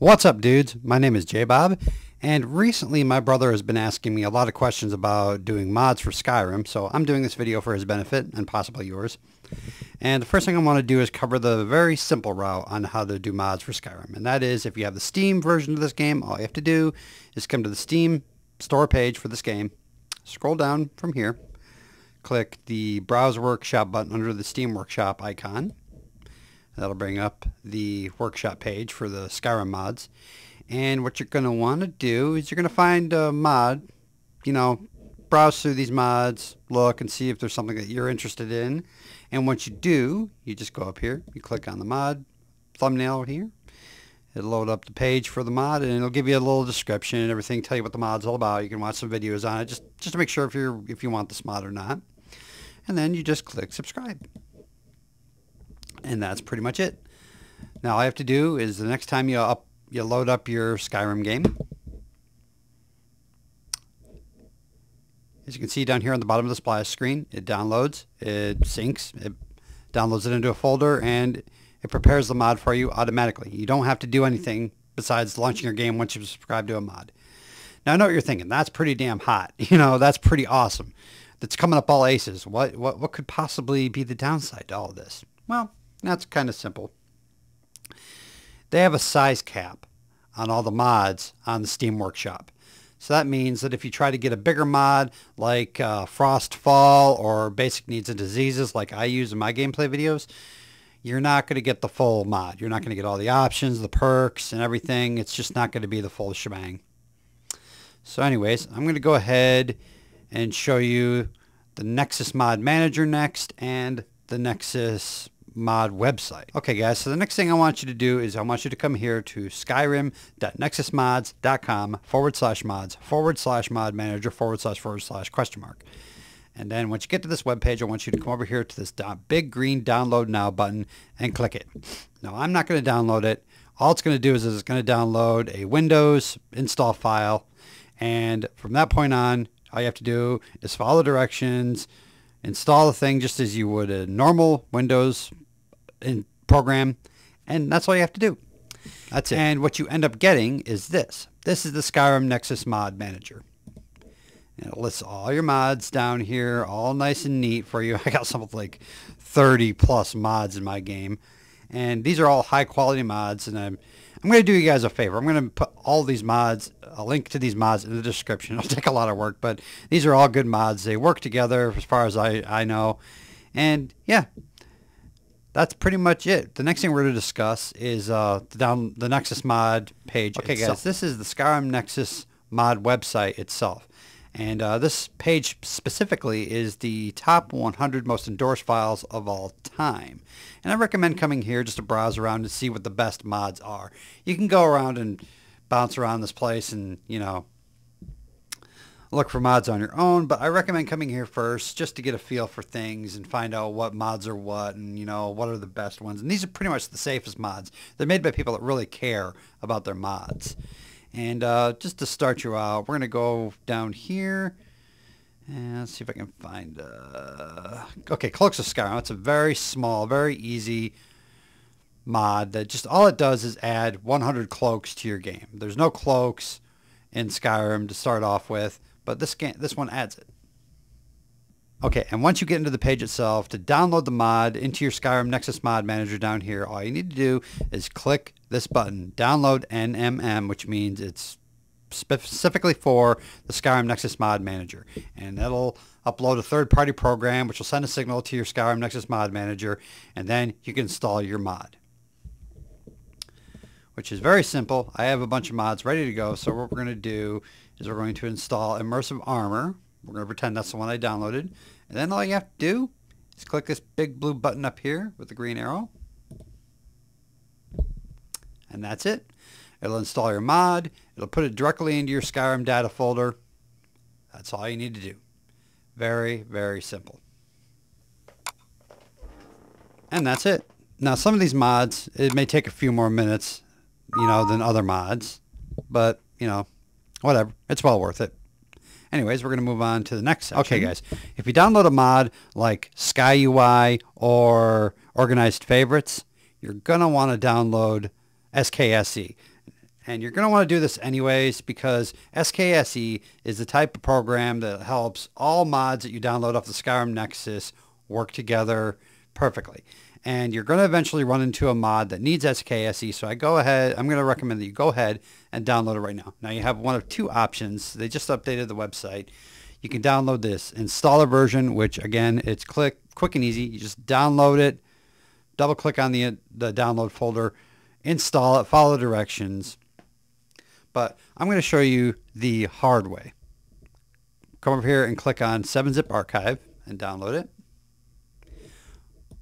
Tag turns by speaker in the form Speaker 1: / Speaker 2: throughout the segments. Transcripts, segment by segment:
Speaker 1: What's up, dudes? My name is J-Bob, and recently my brother has been asking me a lot of questions about doing mods for Skyrim, so I'm doing this video for his benefit and possibly yours. And the first thing I want to do is cover the very simple route on how to do mods for Skyrim, and that is if you have the Steam version of this game, all you have to do is come to the Steam store page for this game, scroll down from here, click the Browse Workshop button under the Steam Workshop icon. That'll bring up the workshop page for the Skyrim mods. And what you're going to want to do is you're going to find a mod, browse through these mods, look and see if there's something that you're interested in. And once you do, you just go up here, you click on the mod thumbnail here. It'll load up the page for the mod and it'll give you a little description and everything, tell you what the mod's all about. You can watch some videos on it just to make sure if you want this mod or not. And then you just click subscribe. And that's pretty much it. Now all you have to do is the next time you load up your Skyrim game, as you can see down here on the bottom of the splash screen, it downloads, it syncs, it downloads it into a folder, and it prepares the mod for you automatically. You don't have to do anything besides launching your game once you subscribe to a mod. Now I know what you're thinking. That's pretty damn hot. That's pretty awesome. That's coming up all aces. What could possibly be the downside to all of this? Well, that's kind of simple. They have a size cap on all the mods on the Steam Workshop. So that means that if you try to get a bigger mod like Frostfall or Basic Needs and Diseases like I use in my gameplay videos, you're not going to get the full mod. You're not going to get all the options, the perks, and everything. It's just not going to be the full shebang. So anyways, I'm going to go ahead and show you the Nexus Mod Manager next and the Nexus mod website. Okay guys, so the next thing I want you to do is I want you to come here to skyrim.nexusmods.com/mods/mod manager // ? And then once you get to this web page, I want you to come over here to this big green download now button and click it. Now I'm not going to download it. All it's going to do is it's going to download a Windows install file, and from that point on all you have to do is follow the directions, install the thing just as you would a normal Windows program, and that's all you have to do. That's it. And what you end up getting is this. This is the Skyrim Nexus Mod Manager. And it lists all your mods down here, all nice and neat for you. I got something like 30 plus mods in my game, and these are all high quality mods. And I'm going to do you guys a favor. I'm going to put all these mods, a link to these mods in the description. It'll take a lot of work, but these are all good mods. They work together as far as I know. And yeah, that's pretty much it. The next thing we're going to discuss is the Nexus mod page itself. Guys, this is the Skyrim Nexus mod website itself. And this page specifically is the top 100 most endorsed files of all time. And I recommend coming here just to browse around to see what the best mods are. You can go around and bounce around this place and, look for mods on your own, but I recommend coming here first just to get a feel for things and find out what mods are what and, what are the best ones. And these are pretty much the safest mods. They're made by people that really care about their mods. And just to start you out, we're going to go down here and let's see if I can find okay, Cloaks of Skyrim. It's a very small, very easy mod that just all it does is add 100 cloaks to your game. There's no cloaks in Skyrim to start off with, but this one adds it. Okay, and once you get into the page itself, to download the mod into your Skyrim Nexus Mod Manager down here, all you need to do is click this button, Download NMM, which means it's specifically for the Skyrim Nexus Mod Manager. And that'll upload a third-party program, which will send a signal to your Skyrim Nexus Mod Manager, and then you can install your mod, which is very simple. I have a bunch of mods ready to go, so what we're going to do is we're going to install Immersive Armor. We're going to pretend that's the one I downloaded. And then all you have to do is click this big blue button up here with the green arrow. And that's it. It'll install your mod. It'll put it directly into your Skyrim data folder. That's all you need to do. Very, very simple. And that's it. Now some of these mods, it may take a few more minutes, than other mods. But, whatever. It's well worth it. Anyways, we're going to move on to the next section. Okay, guys, if you download a mod like Sky UI or Organized Favorites, you're going to want to download SKSE. And you're going to want to do this anyways because SKSE is the type of program that helps all mods that you download off the Skyrim Nexus work together perfectly. And you're going to eventually run into a mod that needs SKSE. So I'm going to recommend that you go ahead and download it right now. Now you have one of two options. They just updated the website. You can download this installer version, which again, it's quick and easy. You just download it, double click on the download folder, install it, follow the directions. But I'm going to show you the hard way. Come over here and click on 7-zip archive and download it.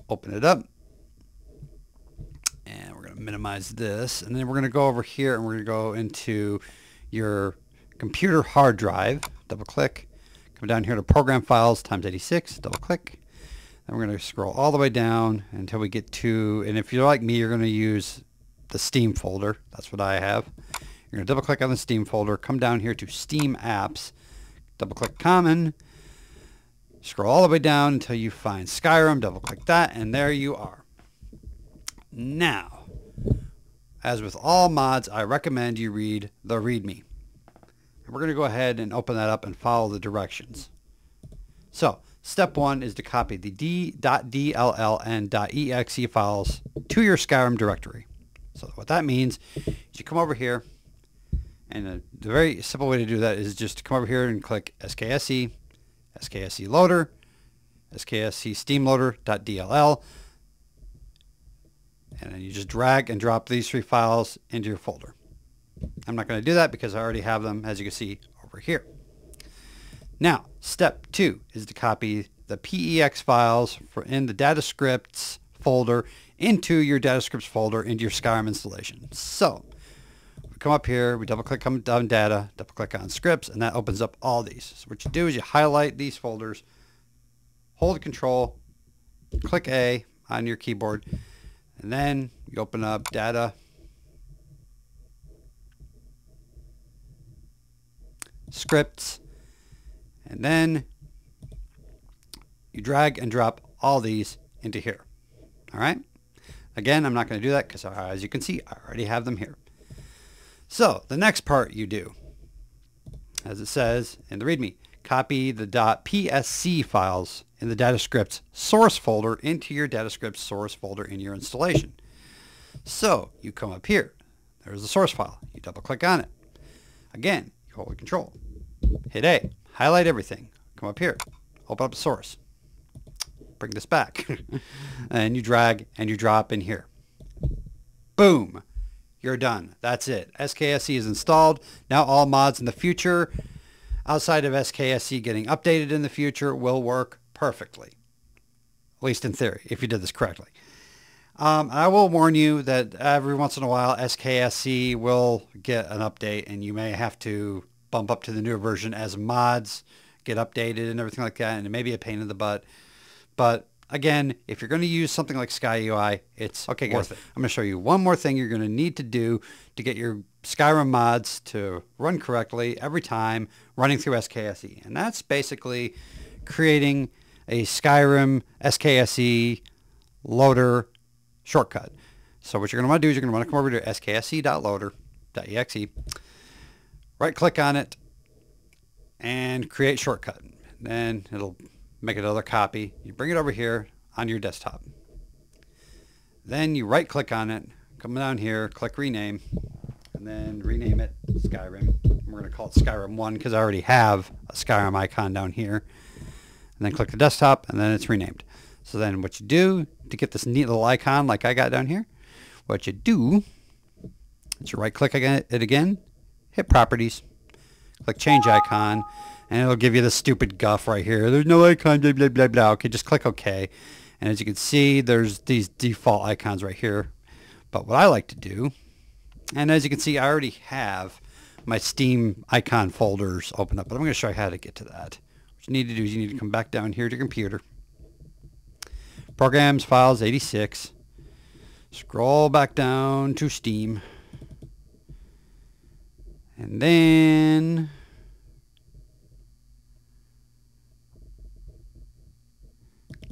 Speaker 1: Open it up. And we're going to minimize this. And then we're going to go over here and we're going to go into your computer hard drive. Double click. Come down here to program files times 86. Double click. Then we're going to scroll all the way down until we get to, and if you're like me, you're going to use the Steam folder. That's what I have. You're going to double click on the Steam folder, come down here to Steam Apps, double click Common, scroll all the way down until you find Skyrim, double click that, and there you are. Now, as with all mods, I recommend you read the README. And we're going to go ahead and open that up and follow the directions. So, step 1 is to copy the d.dll and .exe files to your Skyrim directory. So what that means is you come over here, and the very simple way to do that is just to come over here and click SKSE, SKSE loader, SKSE steam loader.dll, and then you just drag and drop these 3 files into your folder. I'm not going to do that because I already have them, as you can see over here. Now, step 2 is to copy the PEX files in the data scripts folder into your data scripts folder into your Skyrim installation. So, we come up here, we double click on data, double click on scripts, and that opens up all these. So what you do is you highlight these folders, hold Control, click A on your keyboard, and then you open up data, scripts, and then you drag and drop all these into here. All right. Again, I'm not going to do that because, as you can see, I already have them here. So the next part you do, as it says in the README, copy the .psc files in the data scripts source folder into your data scripts source folder in your installation. So you come up here. There's the source file. You double click on it. Again, you hold Control, hit A, highlight everything. Come up here, open up the source. Bring this back. And you drag and you drop in here. Boom. You're done. That's it. SKSE is installed. Now all mods in the future, outside of SKSE getting updated in the future, will work perfectly. At least in theory, if you did this correctly. I will warn you that every once in a while SKSE will get an update and you may have to bump up to the newer version as mods get updated and everything like that, and it may be a pain in the butt. But again, if you're going to use something like SkyUI, it's okay, guys. Worth it. I'm going to show you one more thing you're going to need to do to get your Skyrim mods to run correctly every time running through SKSE. And that's basically creating a Skyrim SKSE loader shortcut. So what you're going to want to do is you're going to want to come over to skse.loader.exe, right click on it, and create shortcut. Then it'll make another copy. You bring it over here on your desktop. Then you right click on it, come down here, click rename, and then rename it Skyrim. We're going to call it Skyrim 1 because I already have a Skyrim icon down here. And then click the desktop, and then it's renamed. So then what you do to get this neat little icon like I got down here, what you do is you right click it again, hit properties, click change icon, and it'll give you the stupid guff right here. There's no icon, blah, blah, blah, blah. Okay, just click OK. And as you can see, there's these default icons right here. But what I like to do, and as you can see, I already have my Steam icon folders open up, but I'm going to show you how to get to that. What you need to do is you need to come back down here to your computer. Programs, Files, 86. Scroll back down to Steam. And then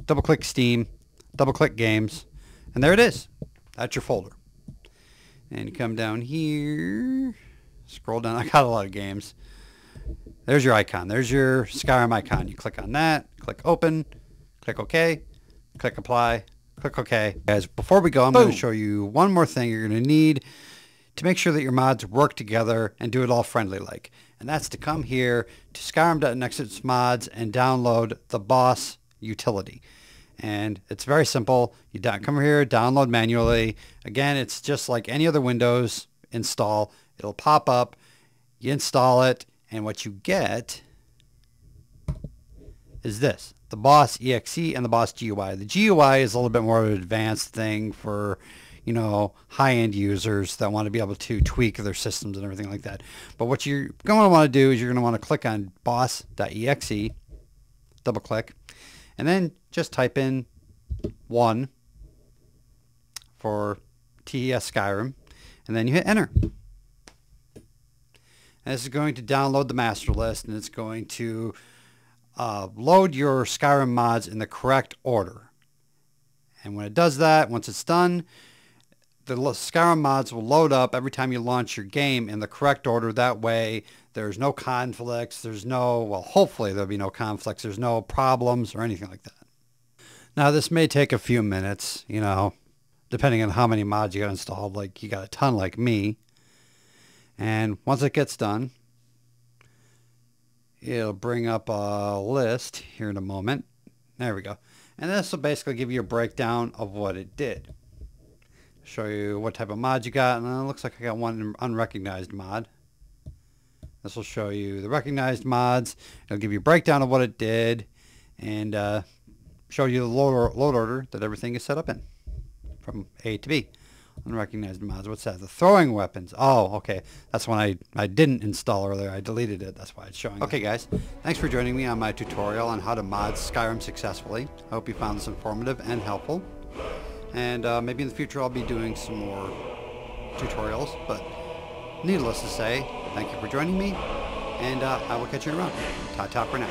Speaker 1: double click Steam, double click Games, and there it is. That's your folder. And you come down here, scroll down. I got a lot of games. There's your icon. There's your Skyrim icon. You click on that, click open, click OK, click apply, click OK. Guys, before we go, I'm going to show you one more thing you're going to need to make sure that your mods work together and do it all friendly like. And that's to come here to Skyrim.nexus mods and download the boss utility. And it's very simple. You come here, download manually. Again, it's just like any other Windows install. It'll pop up, you install it, and what you get is this, the boss exe and the boss GUI. The GUI is a little bit more of an advanced thing for, you know, high-end users that want to be able to tweak their systems and everything like that. But what you're going to want to do is you're going to want to click on boss.exe, double click, and then just type in 1 for TES Skyrim, and then you hit enter. And this is going to download the master list, and it's going to load your Skyrim mods in the correct order. And when it does that, once it's done, the Skyrim mods will load up every time you launch your game in the correct order. That way there's no conflicts, there's no, well, hopefully there'll be no conflicts, there's no problems or anything like that. Now this may take a few minutes, you know, depending on how many mods you got installed. Like you got a ton like me. And once it gets done, it'll bring up a list here in a moment. There we go. And this will basically give you a breakdown of what it did. Show you what type of mod you got, and it looks like I got one unrecognized mod. This will show you the recognized mods. It'll give you a breakdown of what it did, and show you the load order that everything is set up in from A to B. Unrecognized mods. What's that? The throwing weapons. Oh, okay. That's one I didn't install earlier. I deleted it. That's why it's showing. Okay, guys. Thanks for joining me on my tutorial on how to mod Skyrim successfully. I hope you found this informative and helpful. And maybe in the future I'll be doing some more tutorials. But needless to say, thank you for joining me. And I will catch you around. Ta-ta for now.